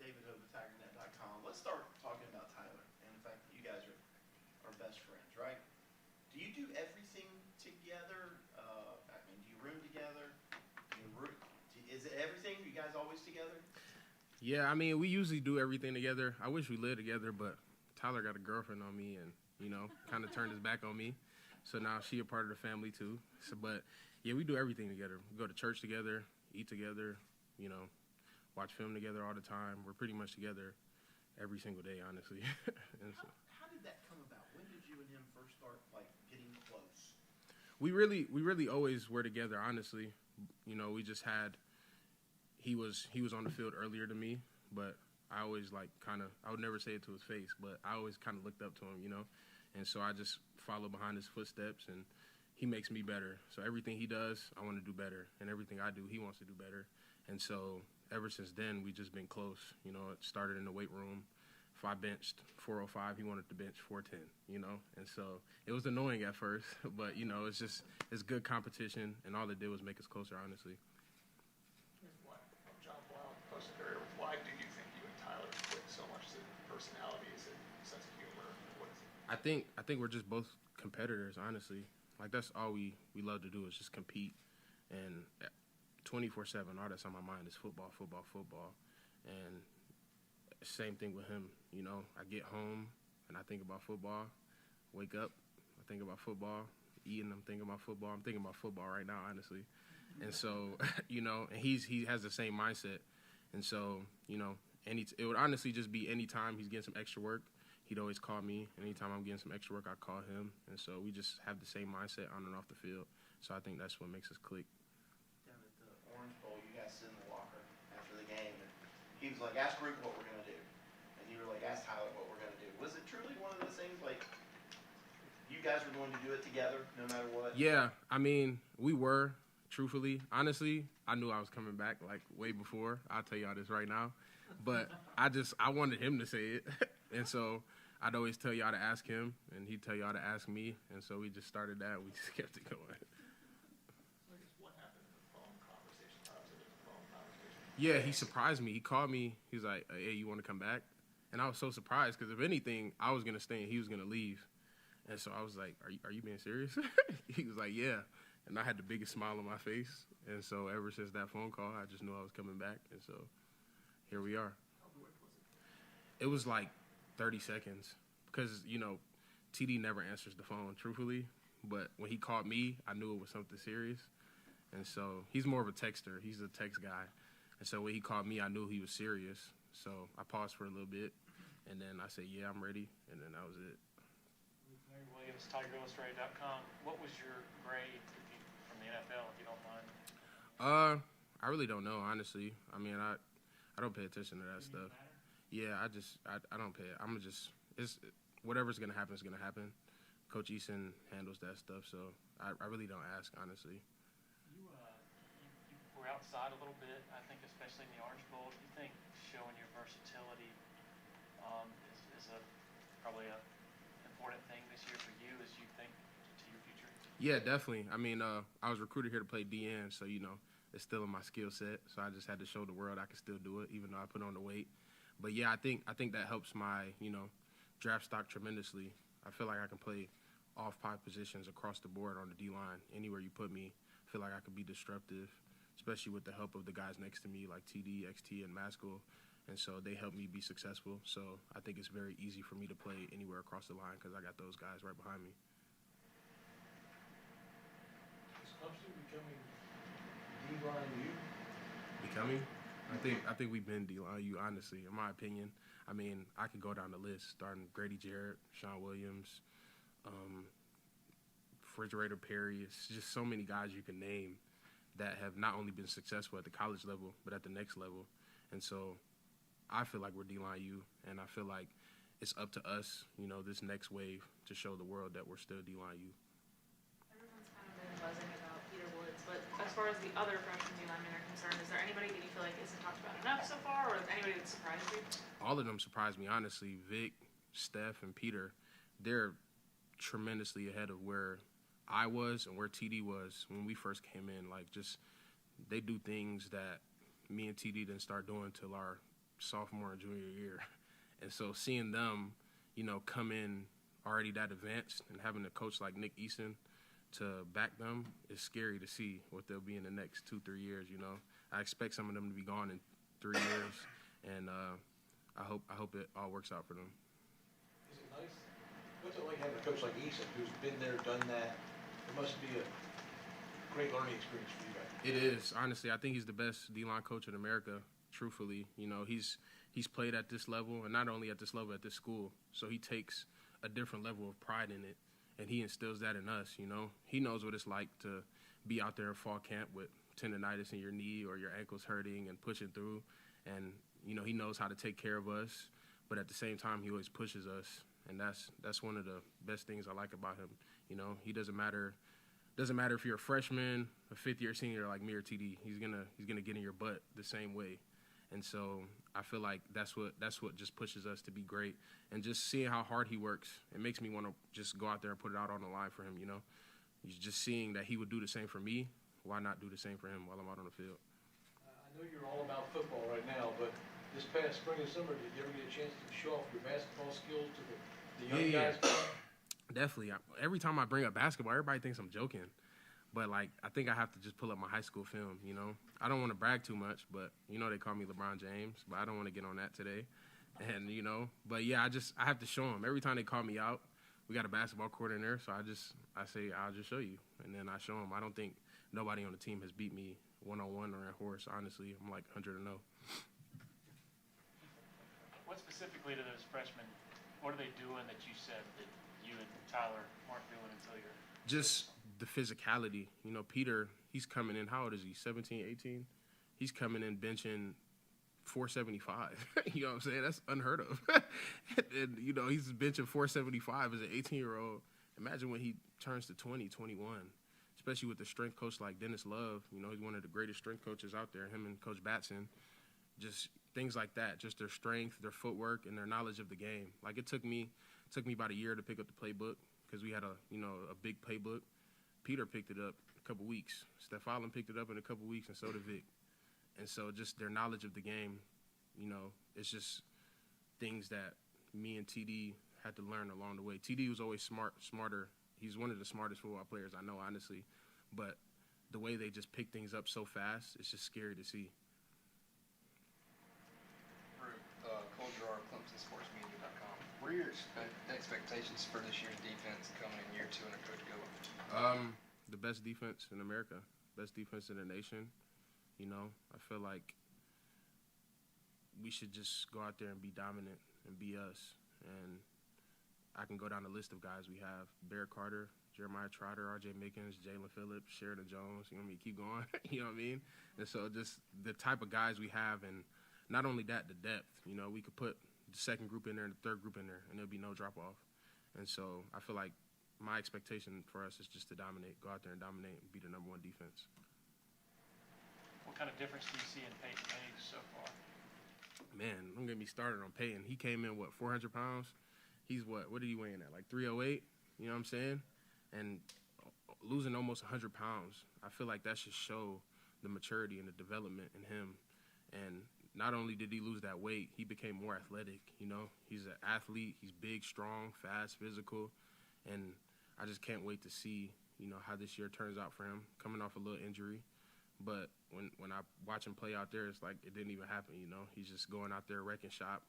David Hope at TigerNet.com. Let's start talking about Tyler and the fact that you guys are best friends, right? Do you do everything together? I mean, do you room together? Is it everything? You guys always together? Yeah, I mean, we usually do everything together. I wish we lived together, but Tyler got a girlfriend on me and, kind of turned his back on me. So now she a part of the family too. But, yeah, we do everything together. We go to church together, eat together, watch film together all the time. We're pretty much together every single day, honestly. How did that come about? When did you and him first start, getting close? We really always were together, honestly. We just had he was on the field earlier than me, but I always I would never say it to his face, but I always kind of looked up to him, and so I just follow behind his footsteps, and he makes me better. So everything he does, I want to do better, and everything I do, he wants to do better. And so ever since then, we've just been close. It started in the weight room. If I benched 405, he wanted to bench 410, and so it was annoying at first, but it's good competition, and all it did was make us closer, honestly. Why do you think you and Tyler click so much? Is it personality? Is it sense of humor? What is it? I think we're just both competitors, honestly. That's all we love to do is just compete. And 24/7, all that's on my mind is football, football, football. And same thing with him. I get home and I think about football. Wake up, I think about football. Eating, I'm thinking about football. I'm thinking about football right now, honestly. And so, and he has the same mindset. And so, it would honestly just be any time he's getting some extra work, he'd always call me. Anytime I'm getting some extra work, I call him. And so we just have the same mindset on and off the field. So I think that's what makes us click. Down at the Orange Bowl, you guys sit in the locker after the game, and he was like, ask Ruke what we're going to do. And you were like, ask Tyler what we're going to do. Was it truly one of those things, you guys were going to do it together no matter what? Yeah, I mean, we were. Truthfully, honestly, I knew I was coming back way before. I'll tell y'all this right now. But I wanted him to say it. And so I'd always tell y'all to ask him, and he'd tell y'all to ask me. And so we just started that. We just kept it going. So I guess what happened in the phone conversation? How was it in the phone conversation? Yeah, he surprised me. He called me. He was like, hey, you want to come back? And I was so surprised because if anything, I was going to stay and he was going to leave. And so I was like, are you being serious? He was like, yeah. And I had the biggest smile on my face. And so ever since that phone call, I just knew I was coming back. And so here we are. How quick was It it? was 30 seconds because, TD never answers the phone, truthfully. But when he called me, I knew it was something serious. And so he's more of a texter. He's a text guy. And so when he called me, I knew he was serious. So I paused for a little bit. And then I said, yeah, I'm ready. And then that was it. Williams, TigerIllustrated.com. What was your grade from the NFL, if you don't mind? I really don't know, honestly. I mean, I don't pay attention to that stuff. Yeah, I don't pay it. It's whatever's gonna happen is gonna happen. Coach Eason handles that stuff, so I really don't ask, honestly. You were outside a little bit, I think, especially in the Orange Bowl. Do you think showing your versatility is probably a important thing this year for you as you think to your future? Yeah, definitely. I mean, I was recruited here to play DN, so it's still in my skill set. So I just had to show the world I can still do it, even though I put on the weight. But yeah, I think that helps my draft stock tremendously. I feel like I can play all 5 positions across the board on the D line. Anywhere you put me, I feel like I could be disruptive, especially with the help of the guys next to me like TD, XT, and Maskell. And so they help me be successful. So I think it's very easy for me to play anywhere across the line because I got those guys right behind me. Is Clemson becoming D-line U? Becoming? I think we've been D-line U, honestly, in my opinion. I mean, I could go down the list, starting Grady Jarrett, Sean Williams, Refrigerator Perry. It's just so many guys you can name that have not only been successful at the college level, but at the next level. And so I feel like we're D-line U, and I feel like it's up to us, this next wave to show the world that we're still D-line U. Everyone's kind of been buzzing about Peter Woods, but as far as the other freshman D-linemen are concerned, is there anybody that you feel like isn't talked about enough so far, or anybody that surprised you? All of them surprised me, honestly. Vic, Steph, and Peter, they're tremendously ahead of where I was and where TD was when we first came in. They do things that me and TD didn't start doing till our sophomore and junior year. And so seeing them, come in already that advanced and having a coach like Nick Eason to back them is scary to see what they'll be in the next 2-3 years. I expect some of them to be gone in 3 years, and I hope it all works out for them. Is it nice? What's it like having a coach like Eason who's been there, done that? It must be a great learning experience for you guys. It is, honestly. I think he's the best D-line coach in America, truthfully. He's played at this level, and not only at this level, at this school. So he takes a different level of pride in it, and he instills that in us, He knows what it's like to be out there in fall camp with tendonitis in your knee or your ankles hurting and pushing through. And, he knows how to take care of us, but at the same time, he always pushes us. And that's one of the best things I like about him. He doesn't matter if you're a freshman, a fifth-year senior like me or TD. He's gonna get in your butt the same way. And so I feel like that's what just pushes us to be great. And just seeing how hard he works, it makes me want to just go out there and put it out on the line for him. He's just seeing that he would do the same for me. Why not do the same for him while I'm out on the field? I know you're all about football right now, but this past spring and summer, did you ever get a chance to show off your basketball skills to the young guys? Definitely. Every time I bring up basketball, everybody thinks I'm joking. But, I think I have to just pull up my high school film, I don't want to brag too much, but, they call me LeBron James, but I don't want to get on that today. And, but, yeah, I have to show them. Every time they call me out, we got a basketball court in there, so I say, I'll just show you. And then I show them. I don't think nobody on the team has beat me one-on-one or in horse, honestly. I'm like 100-0. What specifically to those freshmen, what are they doing that you said that you and Tyler weren't doing until you're... Just the physicality. Peter, he's coming in, how old is he, 17, 18? He's coming in benching 475. You know what I'm saying? That's unheard of. And, he's benching 475 as an 18-year-old. Imagine when he turns to 20, 21, especially with the strength coach like Dennis Love. He's one of the greatest strength coaches out there, him and Coach Batson. Just things like that, just their strength, their footwork, and their knowledge of the game. Like, it took me about a year to pick up the playbook because we had a big playbook. Peter picked it up a couple weeks. Steph Allen picked it up in a couple weeks, and so did Vic. And so just their knowledge of the game, it's just things that me and TD had to learn along the way. TD was always smarter. He's one of the smartest football players I know, honestly. But the way they just pick things up so fast, it's just scary to see. ClemsonSportsMedia.com. What are your expectations for this year's defense coming in year 2 under Coach Gillum? The best defense in America, best defense in the nation. I feel like we should just go out there and be dominant and be us. And I can go down the list of guys we have: Bear Carter, Jeremiah Trotter, R.J. Mickens, Jalen Phillips, Sheridan Jones. Keep going. You know what I mean? And so just the type of guys we have, and not only that, the depth. We could put the second group in there and the third group in there, and there'll be no drop-off. And so I feel like my expectation for us is just to dominate, go out there and dominate and be the number one defense. What kind of difference do you see in Peyton Page so far? Man, don't get me started on Peyton. He came in, 400 pounds? He's what did he weigh in at, like 308? You know what I'm saying? And losing almost 100 pounds, I feel like that should show the maturity and the development in him. And not only did he lose that weight, he became more athletic, He's an athlete. He's big, strong, fast, physical. And I just can't wait to see, how this year turns out for him, coming off a little injury. But when I watch him play out there, it's like it didn't even happen, He's just going out there wrecking shop.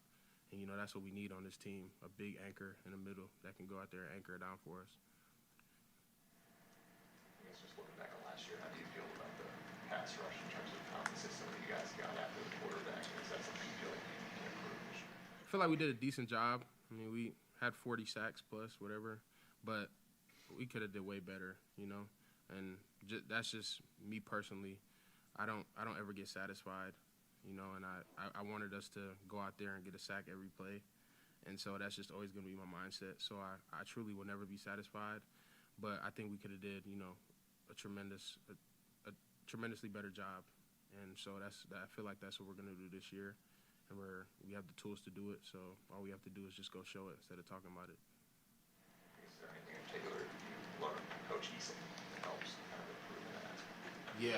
And, that's what we need on this team, a big anchor in the middle that can go out there and anchor it down for us. I guess just looking back on last year, how do you feel about the pass rush in terms of how consistently you guys got after the quarterback? Is that something you feel like you can improve this year? I feel like we did a decent job. We had 40 sacks plus, whatever. But we could have did way better, And that's just me personally. I don't ever get satisfied, and I wanted us to go out there and get a sack every play. And so that's just always going to be my mindset. So I truly will never be satisfied. But I think we could have did, a tremendously better job. And so I feel like that's what we're going to do this year. And we have the tools to do it. So all we have to do is just go show it instead of talking about it. Is there anything in particular you learned from Coach Eason that helps kind of improve that? Yeah,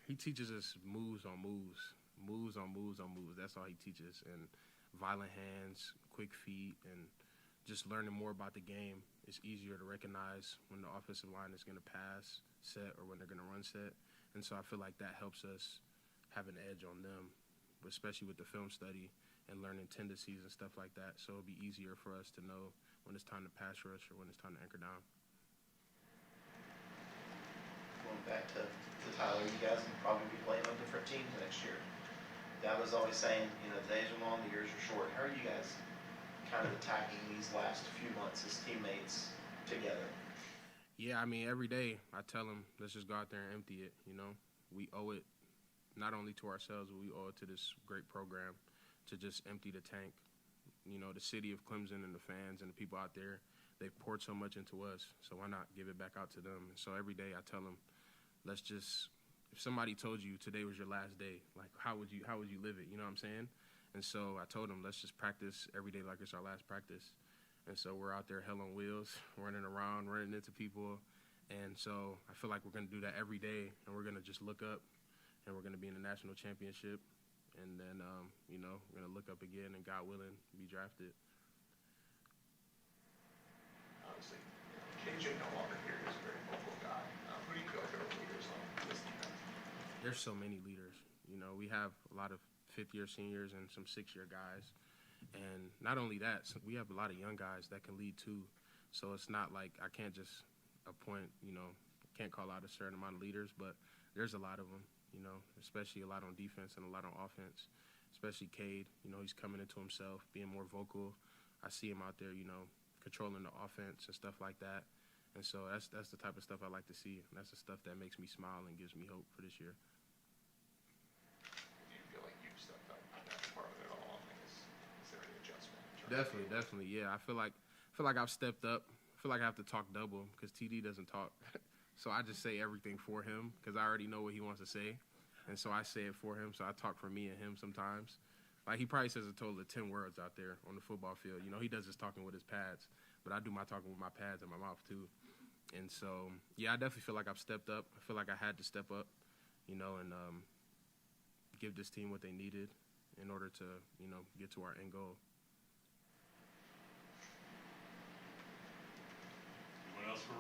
he teaches us moves on moves, moves on moves on moves. That's all he teaches. And violent hands, quick feet, and just learning more about the game. It's easier to recognize when the offensive line is going to pass set or when they're going to run set. And so I feel like that helps us have an edge on them, especially with the film study and learning tendencies and stuff like that. So it'll be easier for us to know when it's time to pass rush or when it's time to anchor down. Going back to Tyler, you guys will probably be playing on different teams next year. Dad was always saying, you know, the days are long, the years are short. How are you guys kind of attacking these last few months as teammates together? Yeah, I mean, every day I tell them, let's just go out there and empty it, you know. We owe it not only to ourselves, but we owe it to this great program to just empty the tank. You know, the city of Clemson and the fans and the people out there, they've poured so much into us, so why not give it back out to them? And so every day I tell them, let's just, if somebody told you today was your last day, like how would you live it? You know what I'm saying? And so I told them, let's just practice every day like it's our last practice. And so we're out there hell on wheels, running around, running into people. And so I feel like we're going to do that every day, and we're going to just look up, and we're going to be in the national championship. And then, you know, we're going to look up again and, God willing, be drafted. Obviously, KJ no longer here is a very vocal guy. Who do you feel like are leaders on this defense? There's so many leaders. You know, we have a lot of fifth-year seniors and some six-year guys. And not only that, we have a lot of young guys that can lead too. So it's not like I can't just appoint, you know, can't call out a certain amount of leaders, but there's a lot of them, you know, especially a lot on defense and a lot on offense, especially Cade. You know, he's coming into himself, being more vocal. I see him out there, you know, controlling the offense and stuff like that. And so that's the type of stuff I like to see. And that's the stuff that makes me smile and gives me hope for this year. Do you feel like you've stepped up that part of it all? Is there any adjustment? Definitely, yeah. I feel like I've stepped up. I feel like I have to talk double because TD doesn't talk. So I just say everything for him because I already know what he wants to say. And so I say it for him. So I talk for me and him sometimes. Like he probably says a total of 10 words out there on the football field. You know, he does his talking with his pads, but I do my talking with my pads in my mouth too. And so, yeah, I definitely feel like I've stepped up. I feel like I had to step up, you know, and give this team what they needed in order to, you know, get to our end goal.